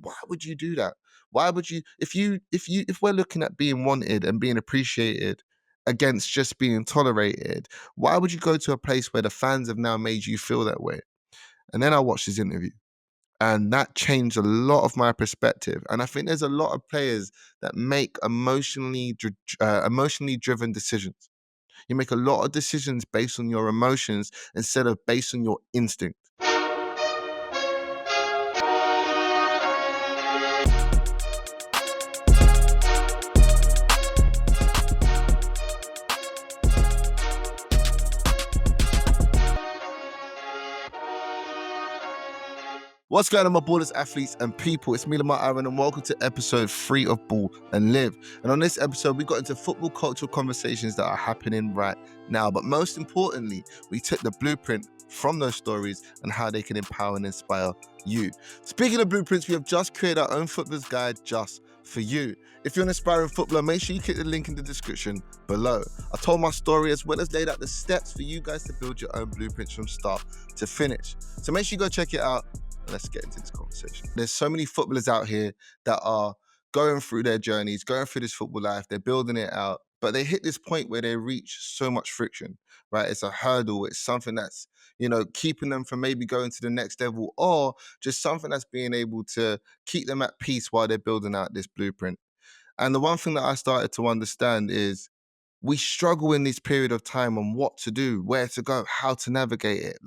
Why would you do that? Why would you if we're looking at being wanted and being appreciated against just being tolerated, why would you go to a place where the fans have now made you feel that way? And then I watched his interview. And that changed a lot of my perspective. And I think there's a lot of players that make emotionally driven decisions. You make a lot of decisions based on your emotions instead of based on your instinct. What's going on, my ballers, athletes, and people? It's me, Lamar Aaron, and welcome to episode 3 of Ball and Live. And on this episode, we got into football cultural conversations that are happening right now. But most importantly, we took the blueprint from those stories and how they can empower and inspire you. Speaking of blueprints, we have just created our own footballer's guide just for you. If you're an aspiring footballer, make sure you click the link in the description below. I told my story as well as laid out the steps for you guys to build your own blueprints from start to finish. So make sure you go check it out. Let's get into this conversation. There's so many footballers out here that are going through their journeys, going through this football life, they're building it out, but they hit this point where they reach so much friction, right? It's a hurdle. It's something that's, keeping them from maybe going to the next level, or just something that's being able to keep them at peace while they're building out this blueprint. And the one thing that I started to understand is we struggle in this period of time on what to do, where to go, how to navigate it.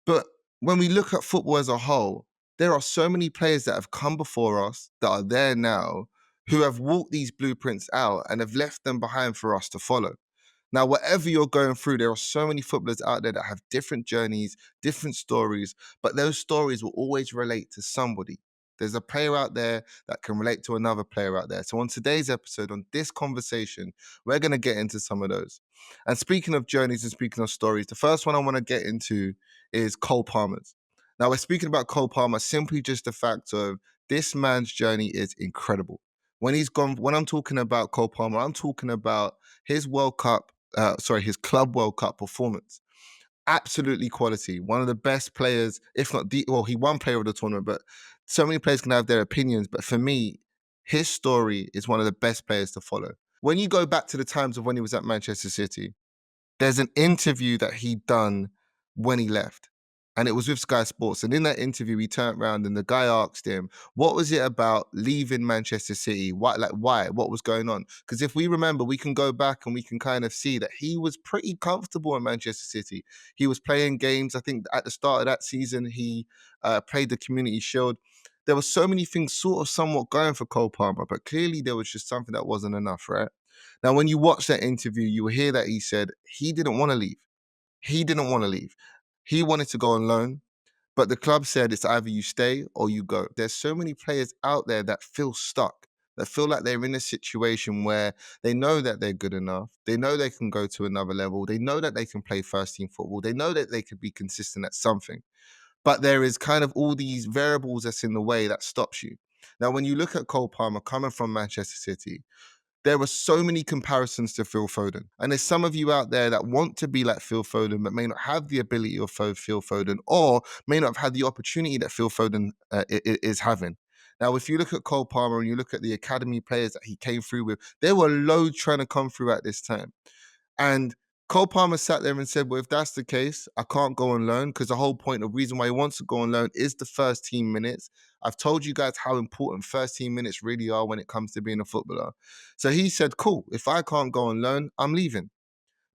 But when we look at football as a whole, there are so many players that have come before us that are there now who have walked these blueprints out and have left them behind for us to follow. Now, whatever you're going through, there are so many footballers out there that have different journeys, different stories, but those stories will always relate to somebody. There's a player out there that can relate to another player out there. So on today's episode, on this conversation, we're going to get into some of those. And speaking of journeys and speaking of stories, the first one I want to get into is Cole Palmer's. Now, we're speaking about Cole Palmer simply just the fact of this man's journey is incredible. When I'm talking about Cole Palmer, I'm talking about his his Club World Cup performance. Absolutely quality. One of the best players, if not he won player of the tournament, but so many players can have their opinions. But for me, his story is one of the best players to follow. When you go back to the times of when he was at Manchester City, there's an interview that he'd done when he left. And it was with Sky Sports. And in that interview, he turned around and the guy asked him, what was it about leaving Manchester City? Why? What was going on? Because if we remember, we can go back and we can kind of see that he was pretty comfortable in Manchester City. He was playing games. I think at the start of that season, he played the Community Shield. There were so many things sort of somewhat going for Cole Palmer, but clearly there was just something that wasn't enough, right? Now, when you watch that interview, you will hear that he said he didn't want to leave. He didn't want to leave. He wanted to go on loan, but the club said it's either you stay or you go. There's so many players out there that feel stuck, that feel like they're in a situation where they know that they're good enough. They know they can go to another level. They know that they can play first team football. They know that they could be consistent at something. But there is kind of all these variables that's in the way that stops you. Now, when you look at Cole Palmer coming from Manchester City, there were so many comparisons to Phil Foden. And there's some of you out there that want to be like Phil Foden, but may not have the ability of Phil Foden, or may not have had the opportunity that Phil Foden is having. Now, if you look at Cole Palmer and you look at the academy players that he came through with, there were loads trying to come through at this time. And Cole Palmer sat there and said, well, if that's the case, I can't go on loan, because the whole point of reason why he wants to go on loan is the first team minutes. I've told you guys how important first team minutes really are when it comes to being a footballer. So he said, cool, if I can't go on loan, I'm leaving.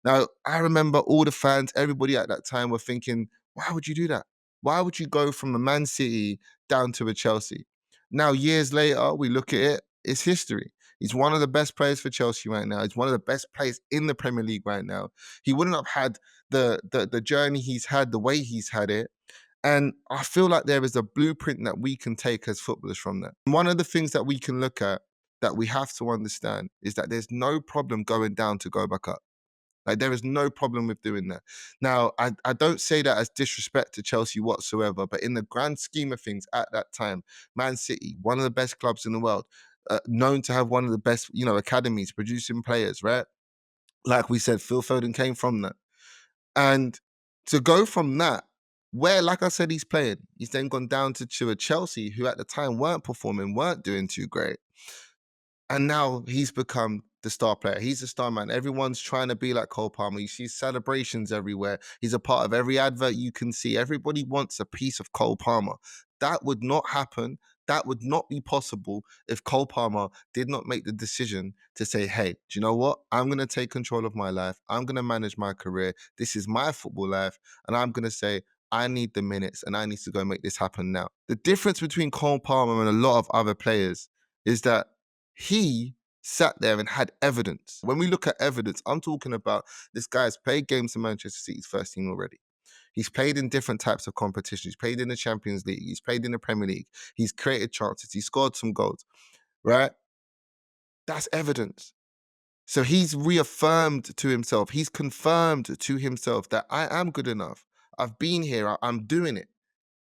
Now, I remember all the fans, everybody at that time were thinking, why would you do that? Why would you go from a Man City down to a Chelsea? Now, years later, we look at it, it's history. He's one of the best players for Chelsea right now. He's one of the best players in the Premier League right now. He wouldn't have had the journey he's had, the way he's had it. And I feel like there is a blueprint that we can take as footballers from that. One of the things that we can look at that we have to understand is that there's no problem going down to go back up. Like, there is no problem with doing that. Now, I don't say that as disrespect to Chelsea whatsoever, but in the grand scheme of things at that time, Man City, one of the best clubs in the world, known to have one of the best, academies producing players, right? Like we said, Phil Foden came from that. And to go from that Where, like I said, he's playing. He's then gone down to a Chelsea who at the time weren't performing, weren't doing too great. And now he's become the star player. He's the star man. Everyone's trying to be like Cole Palmer. You see celebrations everywhere. He's a part of every advert you can see. Everybody wants a piece of Cole Palmer. That would not happen. That would not be possible if Cole Palmer did not make the decision to say, hey, do you know what? I'm going to take control of my life. I'm going to manage my career. This is my football life. And I'm going to say, I need the minutes and I need to go make this happen now. The difference between Cole Palmer and a lot of other players is that he sat there and had evidence. When we look at evidence, I'm talking about this guy's played games in Manchester City's first team already. He's played in different types of competitions. He's played in the Champions League. He's played in the Premier League. He's created chances. He scored some goals, right? That's evidence. So he's reaffirmed to himself. He's confirmed to himself that I am good enough. I've been here. I'm doing it.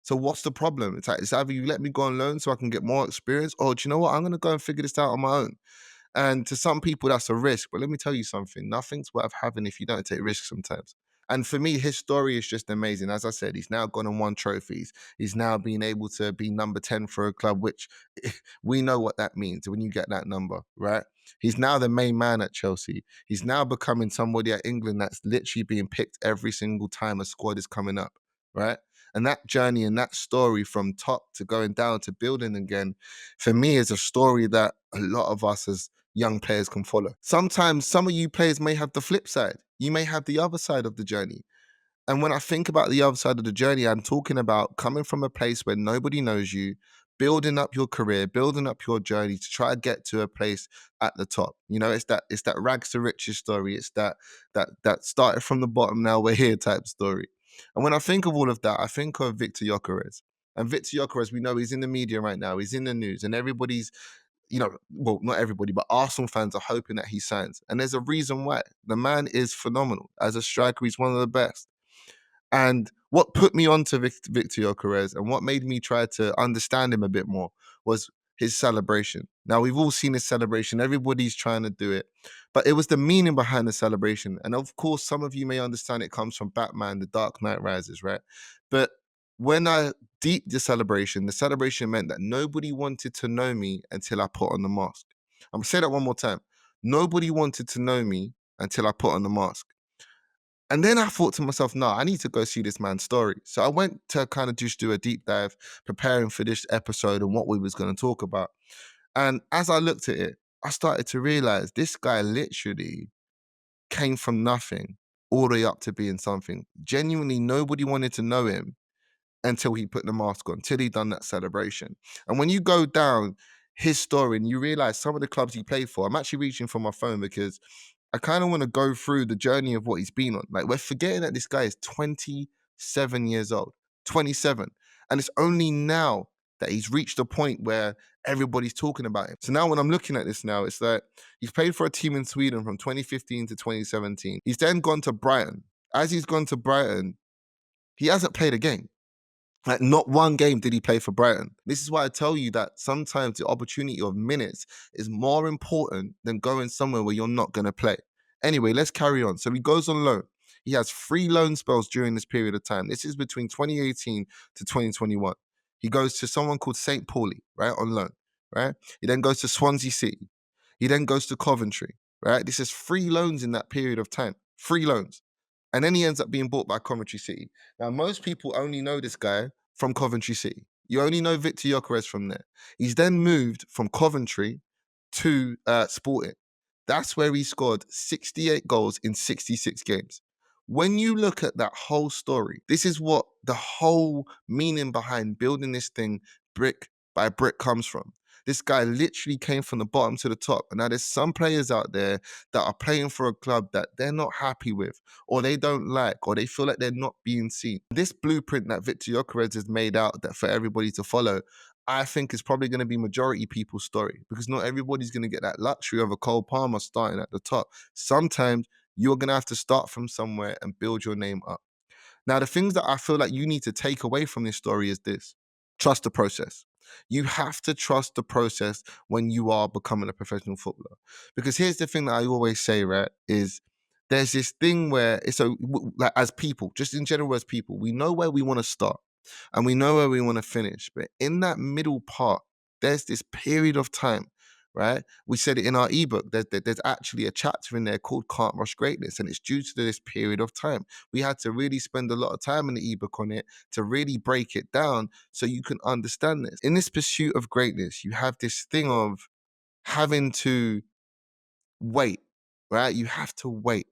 So what's the problem? It's either you let me go on loan so I can get more experience, or do you know what? I'm going to go and figure this out on my own. And to some people, that's a risk. But let me tell you something. Nothing's worth having if you don't take risks sometimes. And for me, his story is just amazing. As I said, he's now gone and won trophies. He's now been able to be number 10 for a club, which we know what that means when you get that number, right? He's now the main man at Chelsea. He's now becoming somebody at England that's literally being picked every single time a squad is coming up, right? And that journey and that story from top to going down to building again, for me, is a story that a lot of us as young players can follow. Sometimes some of you players may have the flip side. You may have the other side of the journey. And when I think about the other side of the journey, I'm talking about coming from a place where nobody knows you, building up your career, building up your journey to try to get to a place at the top. You know, it's that rags to riches story. It's that started from the bottom, now we're here type story. And when I think of all of that, I think of Viktor Gyökeres. And Viktor Gyökeres, we know he's in the media right now. He's in the news, and everybody's, well, not everybody, but Arsenal fans are hoping that he signs. And there's a reason why. The man is phenomenal. As a striker, he's one of the best. And what put me on to Viktor Gyökeres and what made me try to understand him a bit more was his celebration. Now, we've all seen his celebration. Everybody's trying to do it. But it was the meaning behind the celebration. And of course, some of you may understand it comes from Batman, The Dark Knight Rises, right? But when I deeped the celebration meant that nobody wanted to know me until I put on the mask. I'm going to say that one more time. Nobody wanted to know me until I put on the mask. And then I thought to myself, no, I need to go see this man's story. So I went to kind of just do a deep dive, preparing for this episode and what we was going to talk about. And as I looked at it, I started to realize this guy literally came from nothing all the way up to being something. Genuinely, nobody wanted to know him until he put the mask on, till he done that celebration. And when you go down his story and you realize some of the clubs he played for, I'm actually reaching for my phone because I kind of want to go through the journey of what he's been on. Like, we're forgetting that this guy is 27 years old, 27. And it's only now that he's reached a point where everybody's talking about him. So now when I'm looking at this now, it's that he's played for a team in Sweden from 2015 to 2017. He's then gone to Brighton. As he's gone to Brighton, he hasn't played a game. Like, not one game did he play for Brighton. This is why I tell you that sometimes the opportunity of minutes is more important than going somewhere where you're not going to play. Anyway, let's carry on. So he goes on loan. He has 3 loan spells during this period of time. This is between 2018 to 2021. He goes to someone called St. Pauli, right, on loan, right? He then goes to Swansea City. He then goes to Coventry, right? This is 3 loans in that period of time. 3 loans. And then he ends up being bought by Coventry City. Now, most people only know this guy from Coventry City. You only know Viktor Gyökeres from there. He's then moved from Coventry to Sporting. That's where he scored 68 goals in 66 games. When you look at that whole story, this is what the whole meaning behind building this thing brick by brick comes from. This guy literally came from the bottom to the top. And now there's some players out there that are playing for a club that they're not happy with, or they don't like, or they feel like they're not being seen. This blueprint that Viktor Gyökeres has made out that for everybody to follow, I think is probably going to be majority people's story, because not everybody's going to get that luxury of a Cole Palmer starting at the top. Sometimes you're going to have to start from somewhere and build your name up. Now, the things that I feel like you need to take away from this story is this: trust the process. You have to trust the process when you are becoming a professional footballer. Because here's the thing that I always say, right, is there's this thing where it's like as people, just in general as people, we know where we want to start and we know where we want to finish. But in that middle part, there's this period of time, right? We said it in our ebook. There's actually a chapter in there called Can't Rush Greatness, and it's due to this period of time. We had to really spend a lot of time in the ebook on it to really break it down so you can understand this. In this pursuit of greatness, you have this thing of having to wait, right? You have to wait.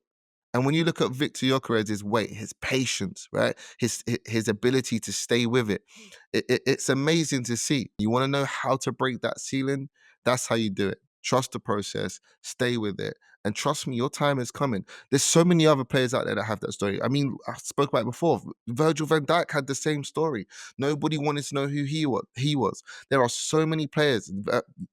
And when you look at Viktor Gyökeres' weight, his patience, right, his ability to stay with it's amazing to see. You want to know how to break that ceiling? That's how you do it. Trust the process, stay with it, and trust me, your time is coming. There's so many other players out there that have that story. I mean, I spoke about it before. Virgil van Dijk had the same story. Nobody wanted to know who he was. There are so many players.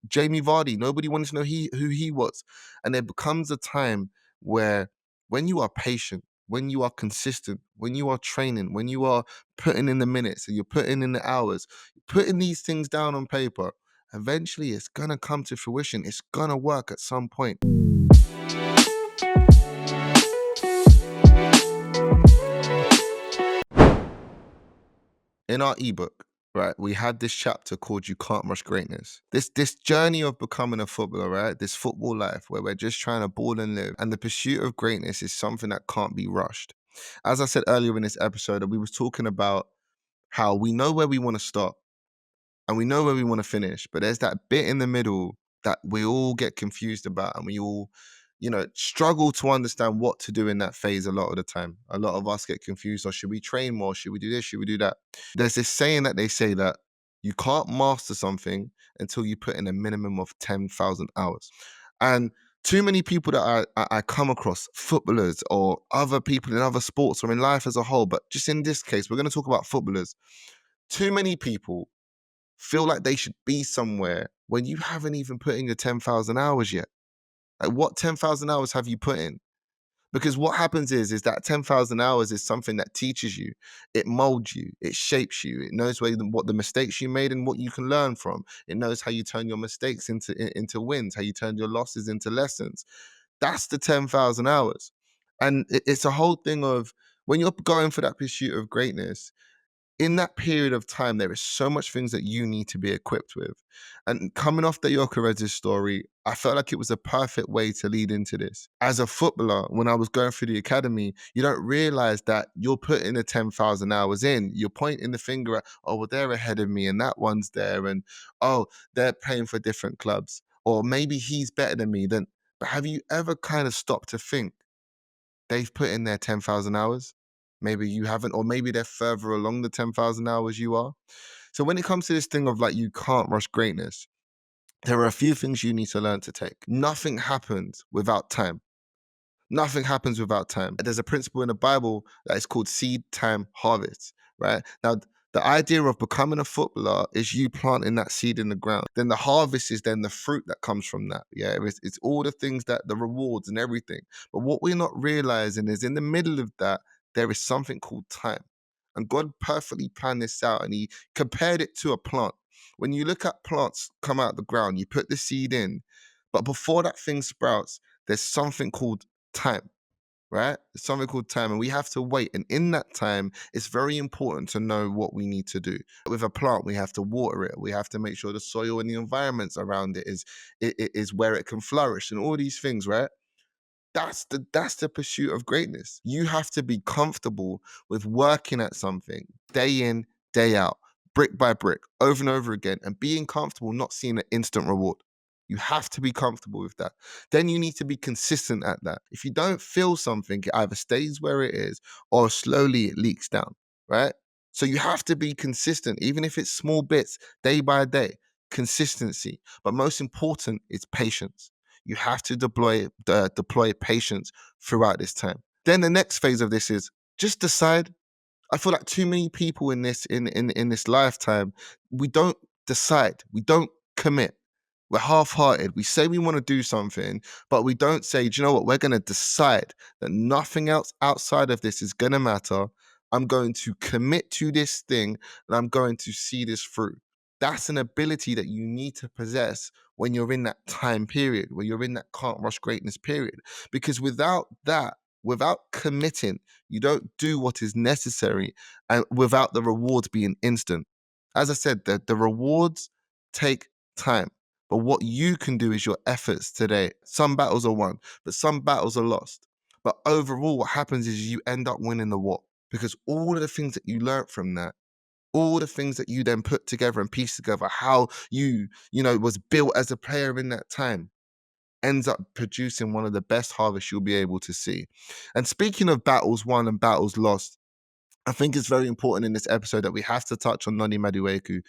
Jamie Vardy. Nobody wanted to know who he was, and there becomes a time where when you are patient, when you are consistent, when you are training, when you are putting in the minutes and you're putting in the hours, putting these things down on paper, eventually it's going to come to fruition. It's going to work at some point. In our ebook, right, we had this chapter called You Can't Rush Greatness. This journey of becoming a footballer, right, this football life where we're just trying to ball and live, and the pursuit of greatness is something that can't be rushed. As I said earlier in this episode, we was talking about how we know where we want to start and we know where we want to finish, but there's that bit in the middle that we all get confused about, and we all, struggle to understand what to do in that phase a lot of the time. A lot of us get confused, or should we train more? Should we do this? Should we do that? There's this saying that they say that you can't master something until you put in a minimum of 10,000 hours. And too many people that I come across, footballers or other people in other sports or in life as a whole, but just in this case, we're going to talk about footballers. Too many people feel like they should be somewhere when you haven't even put in your 10,000 hours yet. Like, what 10,000 hours have you put in? Because what happens is that 10,000 hours is something that teaches you, it molds you, it shapes you, it knows what the mistakes you made and what you can learn from. It knows how you turn your mistakes into wins, how you turn your losses into lessons. That's the 10,000 hours. And it's a whole thing of when you're going for that pursuit of greatness, in that period of time, there is so much things that you need to be equipped with. And coming off the Gyökeres' story, I felt like it was a perfect way to lead into this. As a footballer, when I was going through the academy, you don't realize that you're putting the 10,000 hours in. You're pointing the finger at, oh, well, they're ahead of me and that one's there. And, oh, they're playing for different clubs. Or maybe he's better than me. But have you ever kind of stopped to think, they've put in their 10,000 hours? Maybe you haven't, or maybe they're further along the 10,000 hours you are. So when it comes to this thing of like, you can't rush greatness, there are a few things you need to learn to take. Nothing happens without time. Nothing happens without time. There's a principle in the Bible that is called seed time harvest, right? Now, the idea of becoming a footballer is you planting that seed in the ground. Then the harvest is then the fruit that comes from that. Yeah, it's all the things that the rewards and everything. But what we're not realizing is in the middle of that, there is something called time. And God perfectly planned this out, and he compared it to a plant. When you look at plants come out of the ground, you put the seed in, but before that thing sprouts, there's something called time, right? It's something called time, and we have to wait. And in that time, it's very important to know what we need to do. With a plant, we have to water it. We have to make sure the soil and the environments around it is where it can flourish, and all these things, right? That's the pursuit of greatness. You have to be comfortable with working at something day in, day out, brick by brick, over and over again, and being comfortable not seeing an instant reward. You have to be comfortable with that. Then you need to be consistent at that. If you don't feel something, it either stays where it is or slowly it leaks down, right? So you have to be consistent, even if it's small bits, day by day. Consistency. But most important is patience. You have to deploy patience throughout this time. Then the next phase of this is just decide. I feel like too many people in this lifetime, we don't decide, we don't commit. We're half-hearted. We say we want to do something, but we don't say, do you know what? We're going to decide that nothing else outside of this is going to matter. I'm going to commit to this thing and I'm going to see this through. That's an ability that you need to possess when you're in that time period, when you're in that can't rush greatness period. Because without that, Without committing, you don't do what is necessary, and without the rewards being instant. As I said, the rewards take time. But what you can do is your efforts today. Some battles are won, but some battles are lost. But overall, what happens is you end up winning the war, because all of the things that you learned from that, all the things that you then put together and piece together, how you was built as a player in that time, ends up producing one of the best harvests you'll be able to see. And speaking of battles won and battles lost, I think it's very important in this episode that we have to touch on Noni Madueke,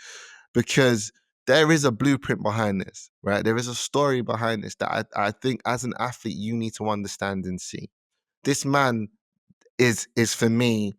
because there is a blueprint behind this, right? There is a story behind this that I think as an athlete you need to understand and see. This man is for me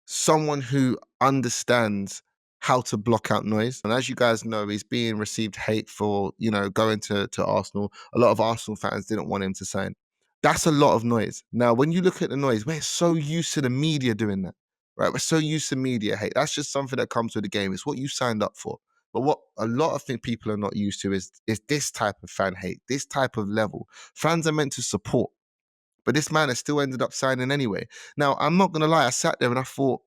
someone who understands how to block out noise. And as you guys know, he's being received hate for, going to Arsenal. A lot of Arsenal fans didn't want him to sign. That's a lot of noise. Now, when you look at the noise, we're so used to the media doing that, right? We're so used to media hate. That's just something that comes with the game. It's what you signed up for. But what a lot of people are not used to is this type of fan hate, this type of level. Fans are meant to support. But this man has still ended up signing anyway. Now, I'm not gonna lie, I sat there and I thought,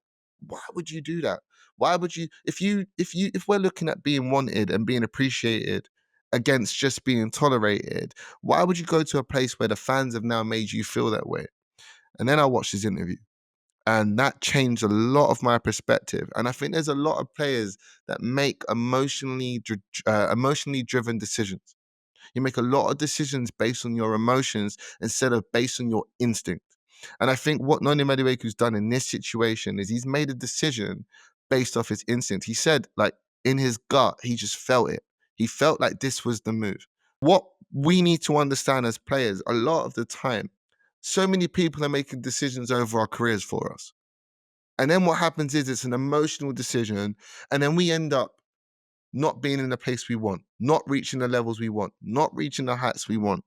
why would you do that? Why would you, if we're looking at being wanted and being appreciated against just being tolerated, why would you go to a place where the fans have now made you feel that way? And then I watched his interview, and that changed a lot of my perspective. And I think there's a lot of players that make emotionally driven decisions. You make a lot of decisions based on your emotions instead of based on your instinct. And I think what Noni Madueku's done in this situation is he's made a decision based off his instinct. He said, like, in his gut, he just felt it. He felt like this was the move. What we need to understand as players, a lot of the time, so many people are making decisions over our careers for us. And then what happens is it's an emotional decision, and then we end up not being in the place we want, not reaching the levels we want, not reaching the heights we want.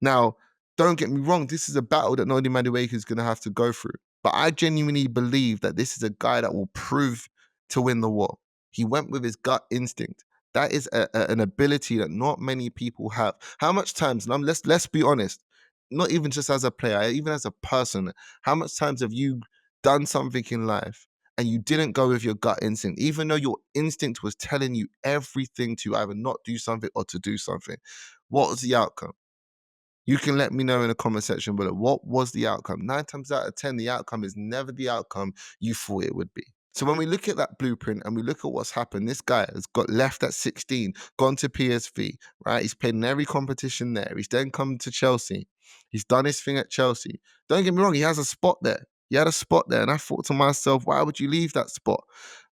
Now, don't get me wrong, this is a battle that Noni Madueke is going to have to go through. But I genuinely believe that this is a guy that will prove to win the war. He went with his gut instinct. That is an ability that not many people have. How much times, and let's be honest, not even just as a player, even as a person, how much times have you done something in life and you didn't go with your gut instinct, even though your instinct was telling you everything to either not do something or to do something? What was the outcome? You can let me know in the comment section below. What was the outcome? 9 times out of 10, the outcome is never the outcome you thought it would be. So when we look at that blueprint and we look at what's happened, this guy has got left at 16, gone to PSV, right? He's played in every competition there. He's then come to Chelsea. He's done his thing at Chelsea. Don't get me wrong, he has a spot there. He had a spot there. And I thought to myself, why would you leave that spot?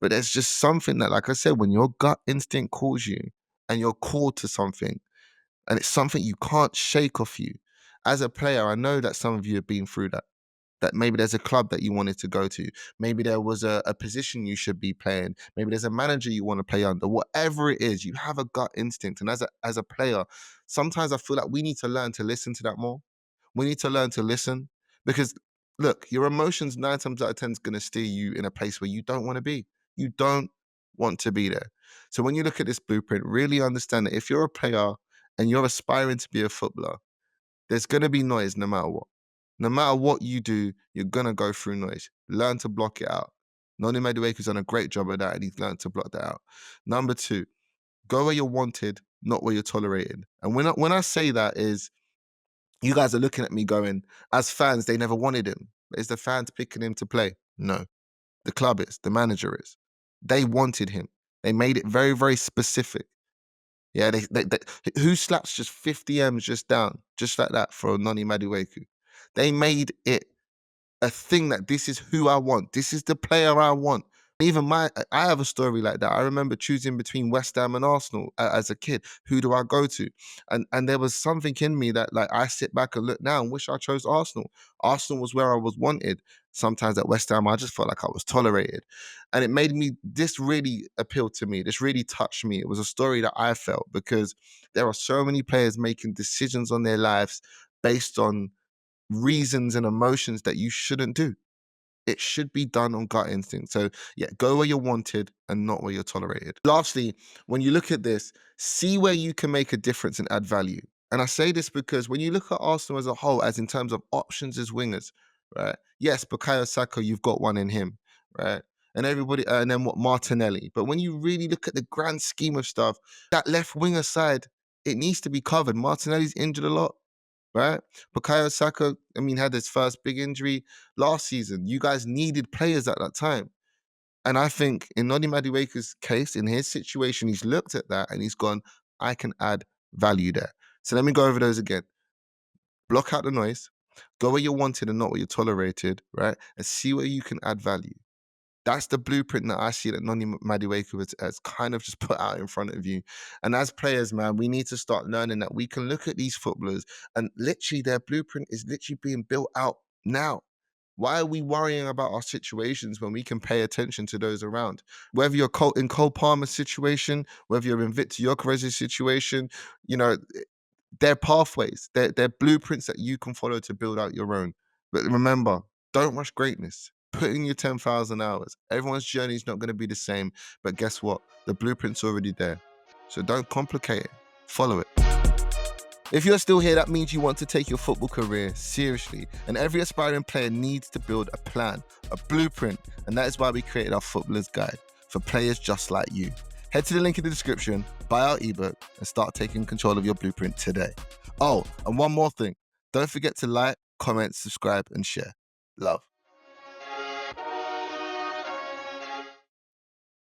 But there's just something that, like I said, when your gut instinct calls you and you're called to something, and it's something you can't shake off you. As a player, I know that some of you have been through that. That maybe there's a club that you wanted to go to. Maybe there was a position you should be playing. Maybe there's a manager you want to play under. Whatever it is, you have a gut instinct. And as a player, sometimes I feel like we need to learn to listen to that more. We need to learn to listen, because look, your emotions 9 times out of 10 is going to steer you in a place where you don't want to be. You don't want to be there. So when you look at this blueprint, really understand that if you're a player and you're aspiring to be a footballer, there's going to be noise no matter what. No matter what you do, you're going to go through noise. Learn to block it out. Noni Madueke's done a great job of that, and he's learned to block that out. Number 2, go where you're wanted, not where you're tolerated. And when I say that is, you guys are looking at me going, as fans, they never wanted him. Is the fans picking him to play? No. The club is, the manager is. They wanted him. They made it very, very specific. Yeah, they who slaps just 50 M's just down, just like that for Noni Madueke? They made it a thing that this is who I want. This is the player I want. Even I have a story like that. I remember choosing between West Ham and Arsenal as a kid. Who do I go to? And there was something in me that, like, I sit back and look now and wish I chose Arsenal. Arsenal was where I was wanted. Sometimes at West Ham, I just felt like I was tolerated. And it made me, this really appealed to me. This really touched me. It was a story that I felt, because there are so many players making decisions on their lives based on reasons and emotions that you shouldn't do. It should be done on gut instinct. So yeah, go where you're wanted and not where you're tolerated. Lastly, when you look at this, see where you can make a difference and add value. And I say this because when you look at Arsenal as a whole, as in terms of options as wingers, right? Yes, Bukayo Saka, you've got one in him, right? And everybody, and then what, Martinelli. But when you really look at the grand scheme of stuff, that left winger side, it needs to be covered. Martinelli's injured a lot, right? Bukayo Saka, I mean, had his first big injury last season. You guys needed players at that time. And I think in Noni Madueke's case, in his situation, he's looked at that and he's gone, I can add value there. So let me go over those again. Block out the noise, go where you're wanted and not where you're tolerated, right? And see where you can add value. That's the blueprint that I see that Noni Madueke has kind of just put out in front of you. And as players, man, we need to start learning that we can look at these footballers and literally their blueprint is literally being built out now. Why are we worrying about our situations when we can pay attention to those around? Whether you're in Cole Palmer's situation, whether you're in Viktor Gyökeres' situation, you know, they're pathways, they're blueprints that you can follow to build out your own. But remember, don't rush greatness. Put in your 10,000 hours. Everyone's journey is not going to be the same, but guess what? The blueprint's already there. So don't complicate it. Follow it. If you're still here, that means you want to take your football career seriously. And every aspiring player needs to build a plan, a blueprint. And that is why we created our Footballer's Guide for players just like you. Head to the link in the description, buy our ebook, and start taking control of your blueprint today. Oh, and one more thing. Don't forget to like, comment, subscribe, and share. Love.